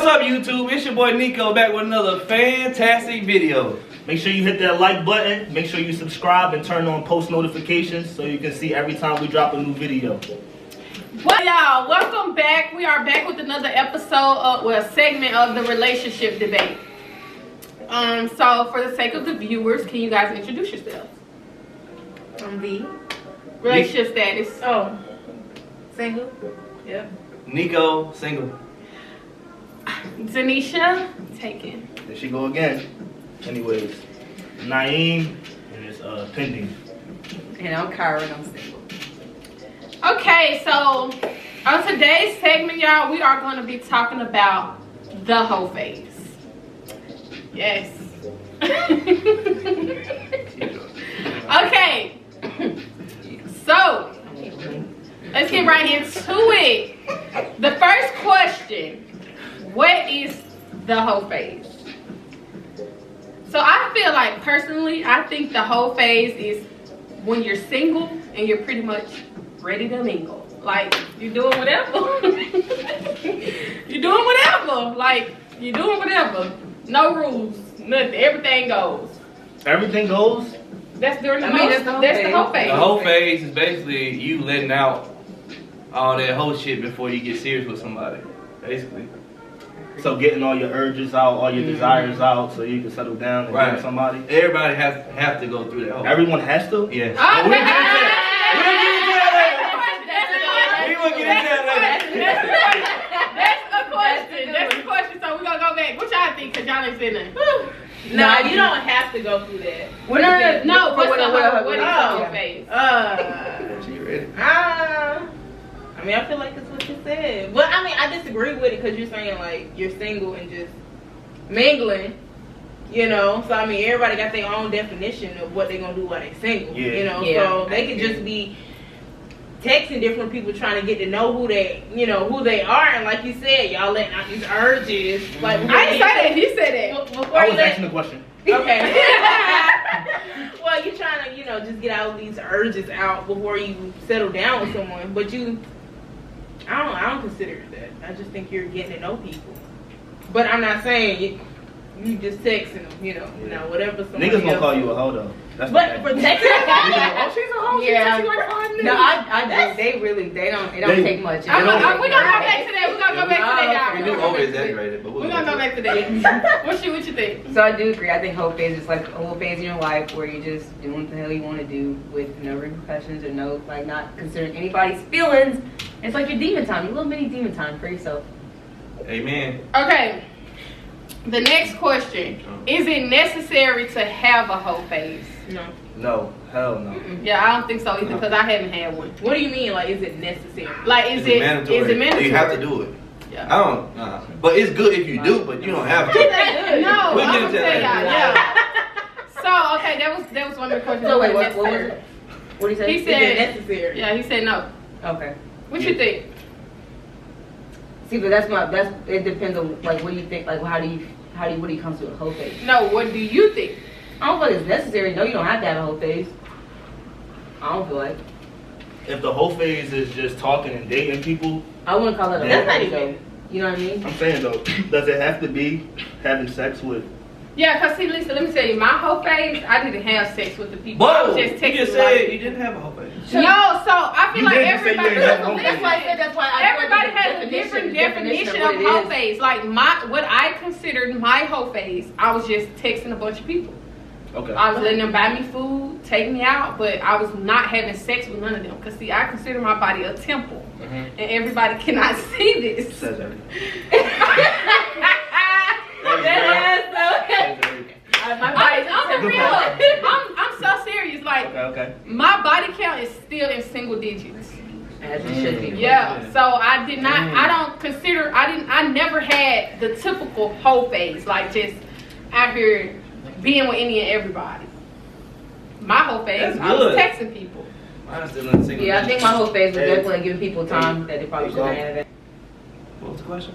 up, YouTube? It's your boy Nico back with another fantastic video. Make sure you hit that like button. Make sure you subscribe and turn on post notifications so you can see every time we drop a new video. Well, y'all, welcome back. We are back with another episode, a segment of the relationship debate. So for the sake of the viewers, can you guys introduce yourselves? I'm V. Relationship status. Oh, single. Yep. Nico, single. Zanisha, taken. There she go again. Anyways, Naim is pending. And I'm Kyra, I'm single. Okay, so on today's segment, y'all, we are going to be talking about the hoe phase. Yes. Okay. So, let's get right into it. The first question, what is the hoe phase? So I feel like, personally, I think the hoe phase is when you're single and you're pretty much ready to mingle. Like, you're doing whatever. You're doing whatever. Like, you're doing whatever. No rules, nothing. Everything goes. Everything goes? That's during the that's the hoe phase. The hoe phase is basically you letting out all that whole shit before you get serious with somebody, basically. So getting all your urges out, all your desires out, so you can settle down and get somebody. Everybody have to go through that. Everyone has to. Yeah. Oh, We'll get into that. That's a question. That's a question. So we're gonna go back. What y'all think? Cause y'all ain't saying nothing. No, you don't have to go through that. What is the hoe phase? She ready? I mean, I feel like that's what you said. Well, I mean, I disagree with it because you're saying like you're single and just mingling, you know. So I mean, everybody got their own definition of what they're gonna do while they're single, you know. So they could just be texting different people trying to get to know who they, you know, who they are. And like you said, y'all letting out these urges. Like I didn't say that. He said that. Before I was asking the question. Okay. Well, you're trying to, you know, just get all these urges out before you settle down with someone. But I don't consider it that. I just think you're getting to know people. But I'm not saying you just texting them, you know, whatever. Niggas gonna call you a hoe though. That's but for texting, oh, she's a hoe. Yeah. She's like 5 minutes. No, I they don't take much. We're gonna go back to that. We're gonna go back to that, y'all. We do over exaggerate it, but we're gonna go back to that. What you think? So I do agree. I think hoe phase is like a whole phase in your life where you're just doing what the hell you want to do with no repercussions or no, like, not considering anybody's feelings. It's like your demon time, your little mini demon time for yourself. Amen. Okay. The next question: is it necessary to have a hoe phase? No. No, hell no. Yeah, I don't think so either because I haven't had one. What do you mean? Like, is it necessary? Like, is it mandatory? Is it mandatory? You have to do it. Yeah. I don't. But it's good if you do, but you don't have to. No, We'll I'm get gonna into tell that. y'all. Yeah. So okay, that was one of the questions. So wait, what was it? What did he say? He said is it necessary? Yeah, he said no. Okay. What you think? See, but it depends on like what do you think, like what do you come to a hoe phase? No, what do you think? I don't feel like it's necessary. No, you don't have to have a hoe phase. I don't feel like. If the whole phase is just talking and dating people, I wouldn't call it a hoe That's not phase. even. Though. You know what I mean? I'm saying though, does it have to be having sex with? Yeah, cause see, listen, let me tell you, my hoe phase, I didn't have sex with the people. I Whoa! was just You texting. just said you didn't have a whole phase. No, so I feel like everybody. That's why Everybody has a different definition of hoe phase. Like what I considered my hoe phase, I was just texting a bunch of people. Okay. I was letting them buy me food, take me out, but I was not having sex with none of them. Cause see, I consider my body a temple, and everybody cannot see this. Says everything. I'm so serious. Like, okay. my body count is still in single digits. As it should be. Yeah. So I did not. I don't consider. I never had the typical hoe phase. Like just out here being with any and everybody. My whole phase, I was texting people. Mine's still in single. Yeah, I think my whole phase was definitely giving people time that they probably shouldn't have. What was the question?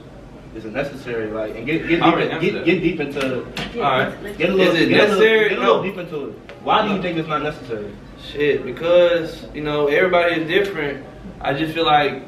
Is it necessary? Like, and get deep into. Alright. Get a little deep into it. Why do you think it's not necessary? Shit, because everybody is different. I just feel like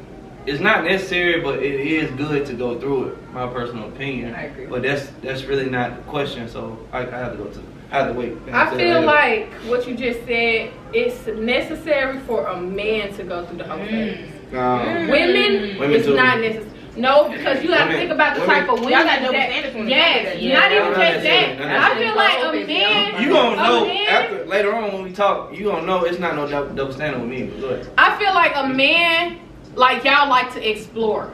it's not necessary, but it is good to go through it. My personal opinion. I agree. But that's really not the question. So I have to wait. I feel like what you just said, it's necessary for a man to go through the whole phase. Women, it's too. not necessary. No, because you got to think about the type of women Y'all got double that. standards when it Yes, comes to not that. even Not just necessarily, that. not I feel like a man. You gonna know man- after later on when we talk. You gonna know it's not no double standard with me. But go ahead. I feel like a man, like y'all like to explore.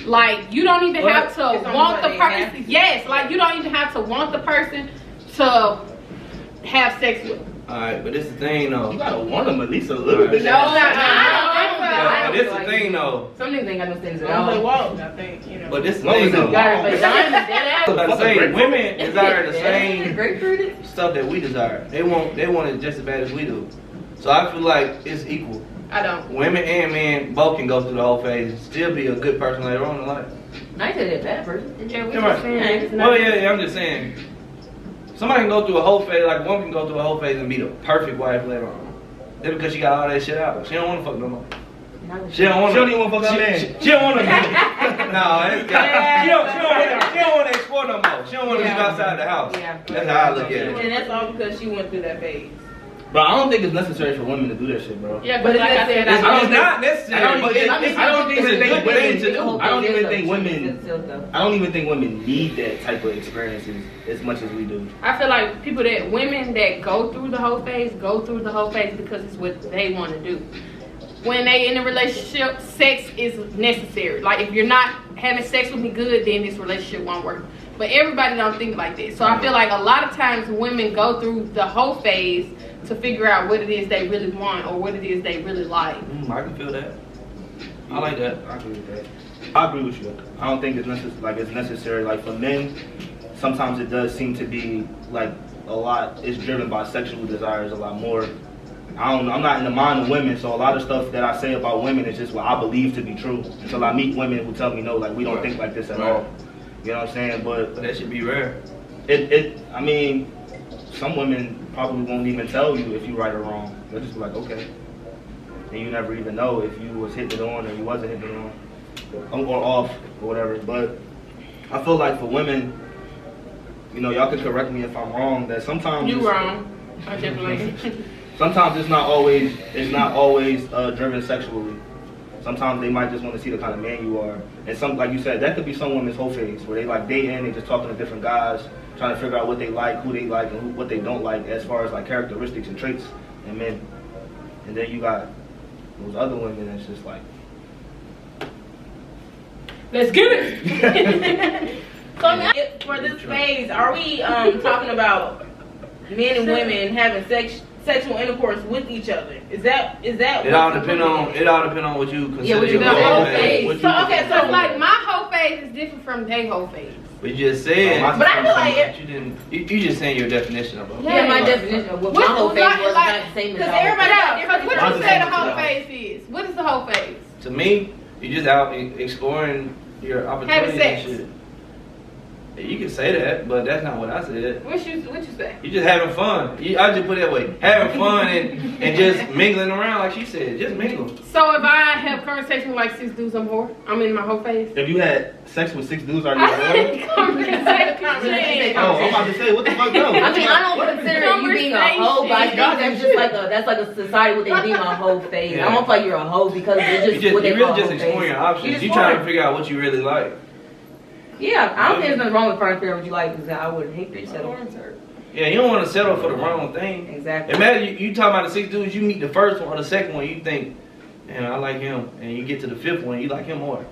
Like you don't even have to It's on want the what they have person. to. Yes, like you don't even have to want the person to have sex with. Alright, but this is the thing though. You gotta want them at least a little bit. No, I But I this don't the feel thing like- though. Some niggas ain't got no things at Don't play all. walk, I think, you know. But this is the Long thing as though. it- Gotta play diamonds, I was about to say, Grapefruit. women desire the same Grapefruit? stuff that we desire. They want it just as bad as we do. So I feel like it's equal. I don't. Women and men both can go through the whole phase and still be a good person later on in life. I ain't say that bad person. Yeah, we Come just on. saying it's not. Well, yeah, I'm just saying. Somebody can go through a whole phase, like a woman can go through a whole phase and be the perfect wife later on. Just because she got all that shit out. She don't want to fuck no more. She don't want She don't even want to fuck that man. She don't want to. No, it's got, she don't want to explore no more. She don't want to leave outside the house. Yeah. That's how I look at it. And that's all because she went through that phase. Bro, I don't think it's necessary for women to do that shit, bro. Yeah, But but it's like I necessary. said, It's, I don't it's think- not necessary, but I don't think it's a good thing to do. I don't even think women need that type of experiences as much as we do. I feel like women that go through the whole phase because it's what they want to do. When they in a relationship, sex is necessary. Like if you're not having sex with me good, then this relationship won't work. But everybody don't think like that. So I feel like a lot of times women go through the whole phase to figure out what it is they really want or what it is they really like. I can feel that. I like that. I agree with that. I agree with you. I don't think it's necessary. Like for men, sometimes it does seem to be like a lot. It's driven by sexual desires a lot more. I don't know. I'm not in the mind of women, so a lot of stuff that I say about women is just what I believe to be true. Until I meet women who tell me no, like we don't think like this at all. You know what I'm saying? But That should be rare. I mean, some women probably won't even tell you if you right or wrong. They'll just be like, okay. And you never even know if you was hitting it on or you wasn't hitting it on. Or off or whatever. But I feel like for women, you know, y'all can correct me if I'm wrong, that sometimes You wrong. I definitely. sometimes it's not always driven sexually. Sometimes they might just want to see the kind of man you are. And some, like you said, that could be some women's whole phase where they like dating, they just talking to different guys, trying to figure out what they like, who they like, and what they don't like as far as like characteristics and traits in men. And then you got those other women that's just like, Let's get it. So for this phase, are we talking about men and women having sexual intercourse with each other? Is that? It all depend on what you consider what you your do. whole The phase. whole phase. So like my whole phase is different from their whole phase. But you just said. But I feel like you didn't. You just saying your definition of it. Yeah, my definition of what my whole phase was not the same as because y'all. everybody got different. What Mine's you the say same the whole as phase is? What is the whole phase? To me, you just out exploring your opportunities Having sex. and shit. You can say that, but that's not what I said. What you say? You just having fun. I just put it that way. Having fun and just mingling around like she said. Just mingle. So if I have conversation with like 6 dudes, I'm whore. I'm in my whole phase. if you had sex with 6 dudes already, Conversation. oh, I'm about to say, what the fuck, no? I mean, I don't consider you being a hoe, but I think that's just like a society what they deem a hoe phase. I don't feel like you're a hoe because it's just what they You call really a just hoe exploring phase. your options. just You trying to want- figure out what you really like. Yeah, I don't think there's nothing wrong with trying to figure out what you like because I would hate to settle. Yeah, you don't want to settle for the wrong thing. Exactly. Imagine you talking about the 6 dudes, you meet the first one or the second one, you think, man, I like him. And you get to the 5th one, you like him more.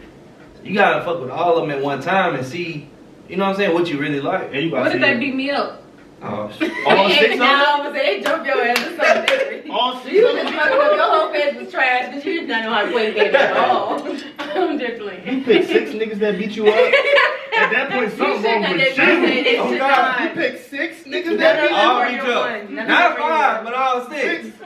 You gotta fuck with all of them at one time and see, you know what I'm saying, what you really like. And you What if they beat me up? Oh, shit. all 6 of them? Now I'm gonna say they jump your ass or something. All 6 You of just them? fucking up your whole phase was trash because you did not know how to play the game at all. I'm definitely. You pick 6 niggas that beat you up? At that point, something's wrong with you. Oh, God, you picked 6 niggas None that of beat them All were beat your you one. up. None of Not them were 5, your but all 6.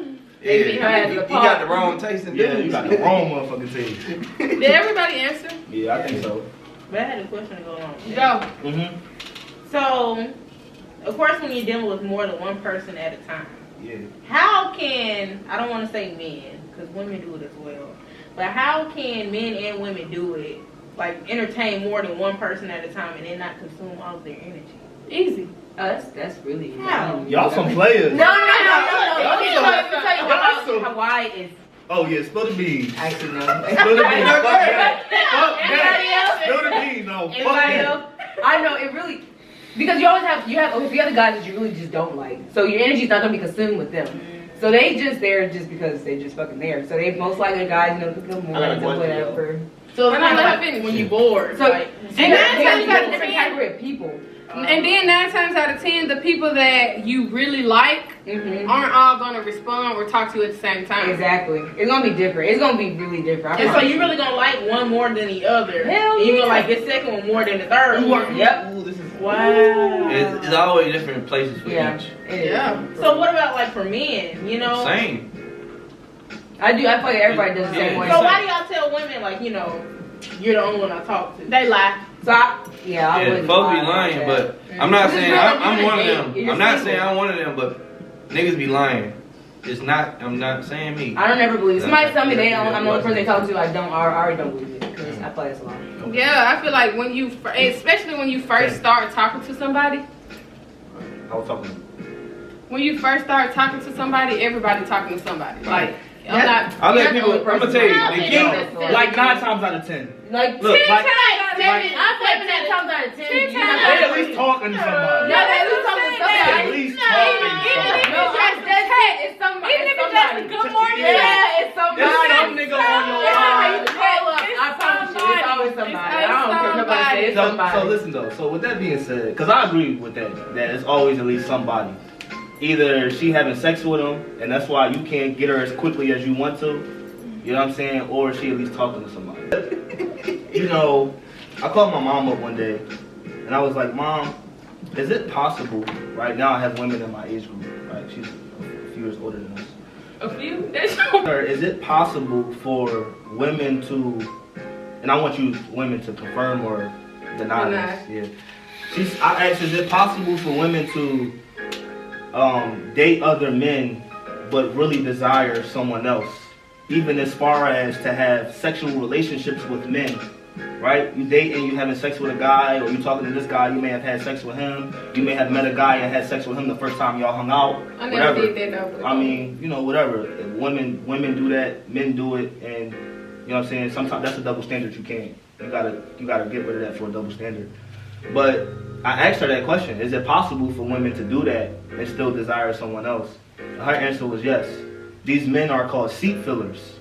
They beat her ass you apart. got the wrong taste in Yeah, dudes. you got the wrong motherfucking team. Did everybody answer? Yeah, I think so. But I had a question to go on. Go. Mm-hmm. So, of course, when you're dealing with more than one person at a time, Yeah. how can, I don't want to say men, because women do it as well, but how can men and women do it? Like entertain more than one person at a time and then not consume all of their energy. Easy. Us, that's really How? Y'all some players. No. Y'all Okay, some- let me tell you y'all some- how Hawaii is. Oh yeah, spill the beans. Actually, no. Spill the beans. Fuck that. Fuck Anybody else? that. Spill the beans. No. Fuck Anybody that. else? I know it really, because you always have a few other guys that you really just don't like. So your energy's not gonna be consumed with them. So they just there just because they just fucking there. So they most likely guys, you know, pick them I got a more or question, whatever. So it's Why not kind of let her like finish? when you bored. So like, and nine times out of different 10 category of people. And then 9 times out of 10, the people that you really like aren't all gonna respond or talk to you at the same time. Exactly. It's gonna be different. It's gonna be really different. I and so promise you really gonna like one more than the other. Hell And you yeah. gonna like this second one more than the third one. Yep. Ooh, this is Wow. It's always different places for Yeah. each. It is. Yeah. So what about like for men, you know? Same. I feel like everybody does the same Yeah. way. So why do y'all tell women like, you know, you're the only one I talk to? They lie. So I wouldn't Folks be lie lying, about but that. I'm not This is saying real, I'm you're one of in a them. date, you're I'm not single. saying I'm one of them, but niggas be lying. It's not. I'm not saying me. I don't ever believe it. Somebody tell me they don't, Yeah, I'm the only person they yeah. talk to. I already don't believe it because I feel like it's a lie. Yeah, I feel like when you, especially when you first start talking to somebody, I was talking. when you first start talking to somebody, everybody talking to somebody. Like, I'm not. I'll let You're people. the only I'm gonna tell person. you. How The can key. you- Like 9 times out of 10. Like Look, 10 like, times, I 7. feel like 10 times out of 10. 10 you're times not they out at of least talking to somebody. No, they at least talking to somebody. At least talking to somebody. No, it's somebody. Even if it's just a good morning Yeah, text. it's somebody. There's some nigga on your Every time line. you call up, I promise you, it's always somebody. I don't care what nobody says. It's somebody. So listen though. So with that being said, because I agree with that it's always at least somebody. Either she having sex with him, and that's why you can't get her as quickly as you want to. You know what I'm saying? Or she at least talking to somebody. You know, I called my mom up one day, and I was like, Mom, is it possible? Right now, I have women in my age group. Right, she's a few years older than us. A few? That's Is it possible for women to, and I want you women to confirm or deny this. Yeah. I asked, is it possible for women to date other men but really desire someone else? Even as far as to have sexual relationships with men, right? You date and you having sex with a guy, or you talking to this guy, you may have had sex with him. You may have met a guy and had sex with him the first time y'all hung out. I never whatever. did that though. I mean, you know, whatever. If women do that, men do it, and you know what I'm saying. Sometimes that's a double standard. You can't. You gotta get rid of that for a double standard. But I asked her that question: is it possible for women to do that and still desire someone else? And her answer was yes. These men are called seat fillers.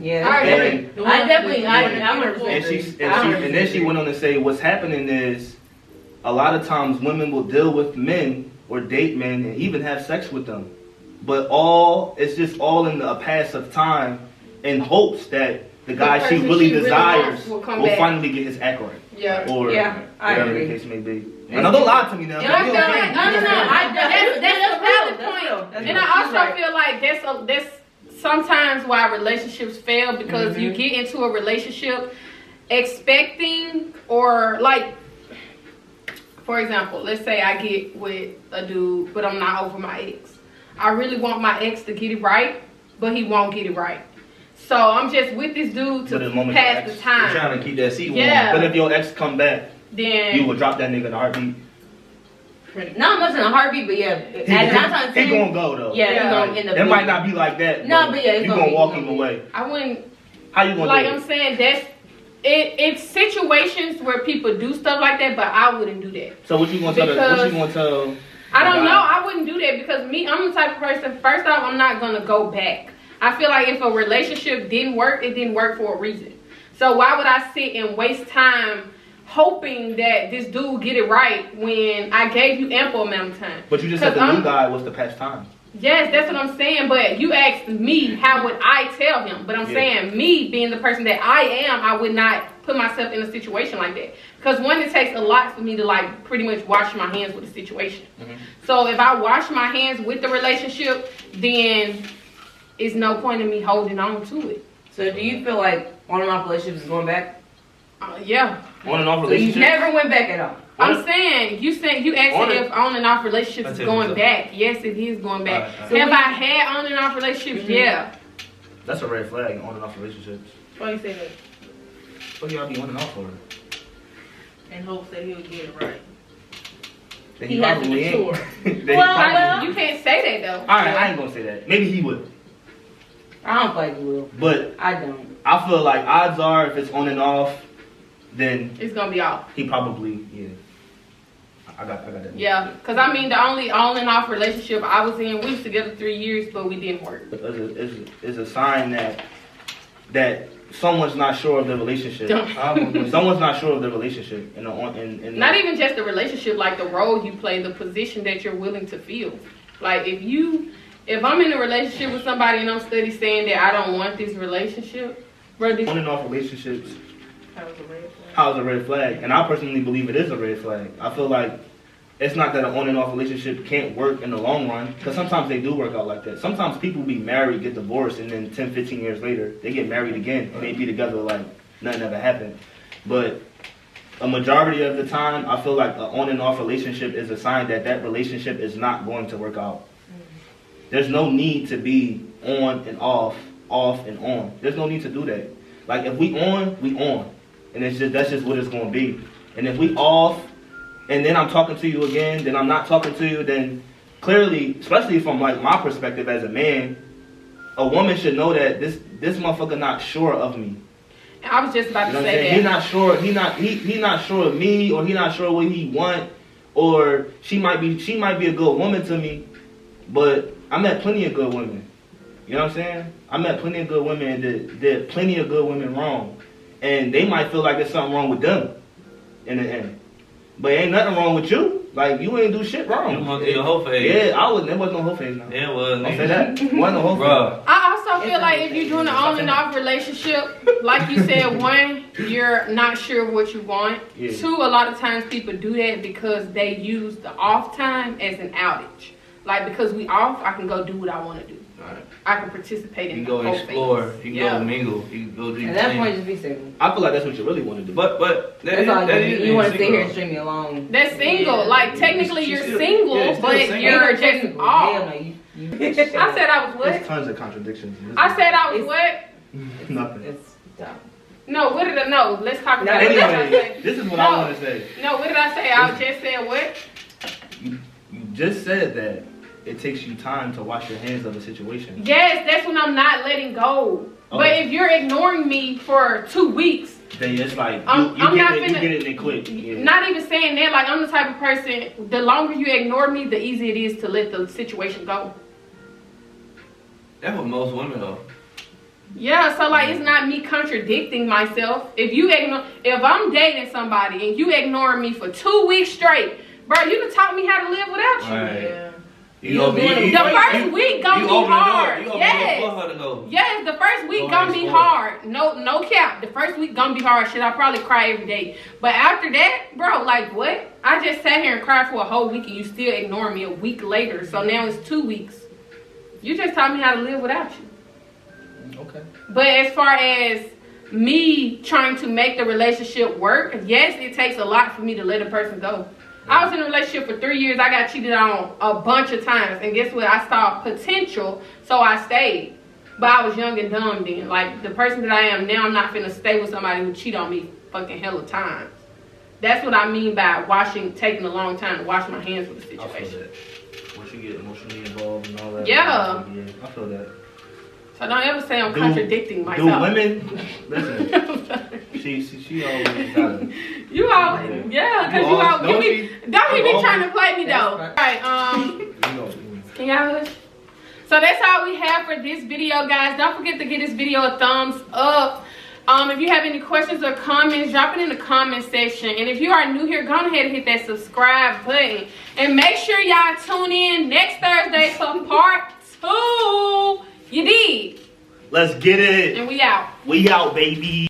Yeah, I agree. And, I definitely, I and then she went on to say, what's happening is a lot of times women will deal with men or date men and even have sex with them, but it's just all in a pass of time in hopes that the guy she person really she really desires wants will come will back. finally get his act right. Yeah. Or Yeah, I whatever agree. the case may be. And don't lie to me now. Yeah, I'm You done. okay. That's a valid That's point. real. That's And real. I She's also right. feel like that's sometimes why relationships fail, because you get into a relationship expecting, or like, for example, let's say I get with a dude, but I'm not over my ex. I really want my ex to get it right, but he won't get it right. So I'm just with this dude But to the moment pass your the ex- You're time. trying to keep that seat warm. Yeah. But if your ex come back, Then you will drop that nigga in a heartbeat. Not much in a heartbeat, but yeah. At 9 times He 10, gonna go though. yeah, Yeah. he's gonna end up. It might not be like that. No, but yeah, it's you gonna gonna be- walk it's him gonna be. away. I wouldn't. How you gonna Like do I'm it? saying, it's situations where people do stuff like that, but I wouldn't do that. So what you gonna tell? What Because you gonna tell? I don't the know. guy? I wouldn't do that because I'm the type of person. First off, I'm not gonna go back. I feel like if a relationship didn't work, it didn't work for a reason. So why would I sit and waste time hoping that this dude get it right when I gave you ample amount of time? But you just said 'Cause the new guy was the past time. Yes, that's what I'm saying. But you asked me, how would I tell him? But I'm Yeah. saying, me being the person that I am, I would not put myself in a situation like that. Because one, it takes a lot for me to like pretty much wash my hands with the situation. Mhm. So if I wash my hands with the relationship, then it's no point in me holding on to it. So do you feel like on and off relationships is going back? Yeah. On and off So you relationship. never went back at all? I'm saying, you asked On me it. if on and off relationships That's is it, going what's up? back. Yes, it is going back. Alright, alright. Have I had on and off relationships? Yeah. That's a red flag in on and off relationships. Why you say that? What y'all be on and off for? In hopes that he'll get it right. Then He has to probably ain't. mature. Then he Well, probably well, ain't. You can't say that though. Alright, I ain't gonna say that. Maybe he would. I don't like Will. But I don't. I feel like odds are if it's on and off, then It's gonna be off. he probably, yeah. I got that. Yeah, cause I mean the only on and off relationship I was in, we was together 3 years, but we didn't work. It's a sign that someone's not sure of the relationship. Someone's not sure of the relationship. Not even just the relationship, like the role you play, the position that you're willing to fill. Like if I'm in a relationship with somebody and I'm steady saying that I don't want this relationship, bro. on and off relationships. That was a red flag. How is a red flag? And I personally believe it is a red flag. I feel like it's not that an on and off relationship can't work in the long run, because sometimes they do work out like that. Sometimes people be married, get divorced, and then 10, 15 years later, they get married again, and they be together like nothing ever happened. But a majority of the time, I feel like an on and off relationship is a sign that that relationship is not going to work out. There's no need to be on and off and on. There's no need to do that. Like if we on, we on. And that's just what it's going to be. And if we off, and then I'm talking to you again, then I'm not talking to you, then clearly, especially from like my perspective as a man, a woman should know that this motherfucker not sure of me. I was just about You to know what I'm say saying? that. He not sure. He not sure of me, or he not sure what he want, or she might be a good woman to me, but I met plenty of good women. You know what I'm saying? I met plenty of good women and did plenty of good women wrong, and they might feel like there's something wrong with them in the end. But ain't nothing wrong with you. Like, you ain't do shit wrong. You want to do your Hoe Phase. Yeah, there wasn't no Hoe Phase now. Yeah, it was. Don't say that. Wasn't no Hoe Phase. Bro. I also feel like if you're doing an on and off relationship, like you said, one, you're not sure of what you want. Yeah. Two, a lot of times people do that because they use the off time as an outage. Like, because we off, I can go do what I want to do. Right. I can participate in You the go whole explore. phase. You Yeah. go mingle. You go do your At that thing. point, just be single. I feel like that's what you really want to do. But That's all you want to sit single. here and string me along. That's single. Yeah. Like, technically She's you're still- single, yeah, still but single. you're Ain't no just technical. off. Hell no, you I said I was There's what? tons of contradictions. I said I was It's- what? Nothing. It's dumb. No, what did I know? Let's talk about it. What did I Anyway, say? this is what No. I want to say. No, what did I say? I just said what? You just said that it takes you time to wash your hands of a situation. Yes, that's when I'm not letting go. But Okay. if you're ignoring me for 2 weeks, Then it's like I'm you not get finna- it and quit. Yeah. not even saying that, like I'm the type of person, the longer you ignore me, the easier it is to let the situation go. That's what most women though. Yeah, so like it's not me contradicting myself. If I'm dating somebody and you ignore me for 2 weeks straight, bro, you done taught me how to live without you. Right. Yeah. You gonna be The first week gonna be hard. You Yes. open the door for her to go. Yes, the first week Go gonna be explore. hard. No cap. The first week gonna be hard. Shit, I probably cry every day. But after that, bro, like what? I just sat here and cried for a whole week and you still ignore me a week later. So now it's 2 weeks. You just taught me how to live without you. Okay. But as far as me trying to make the relationship work, yes, it takes a lot for me to let a person go. I was in a relationship for 3 years. I got cheated on a bunch of times. And guess what? I saw potential, so I stayed. But I was young and dumb then. Like, the person that I am now, I'm not finna stay with somebody who cheat on me fucking hella times. That's what I mean by taking a long time to wash my hands with the I feel situation. that. Once you get emotionally involved and all that. Yeah. Yeah, I feel that. So don't ever say I'm Do- contradicting Do myself. women listen? She always gotta. You all, yeah, because you all, Don't you be, she? don't he be Always. trying to play me though. That's right. Alright, You know. can y'all hush? So that's all we have for this video, guys. Don't forget to give this video a thumbs up. If you have any questions or comments, drop it in the comment section. And if you are new here, go ahead and hit that subscribe button. And make sure y'all tune in next Thursday for part 2. You did. Let's get it. And we out. We out, baby.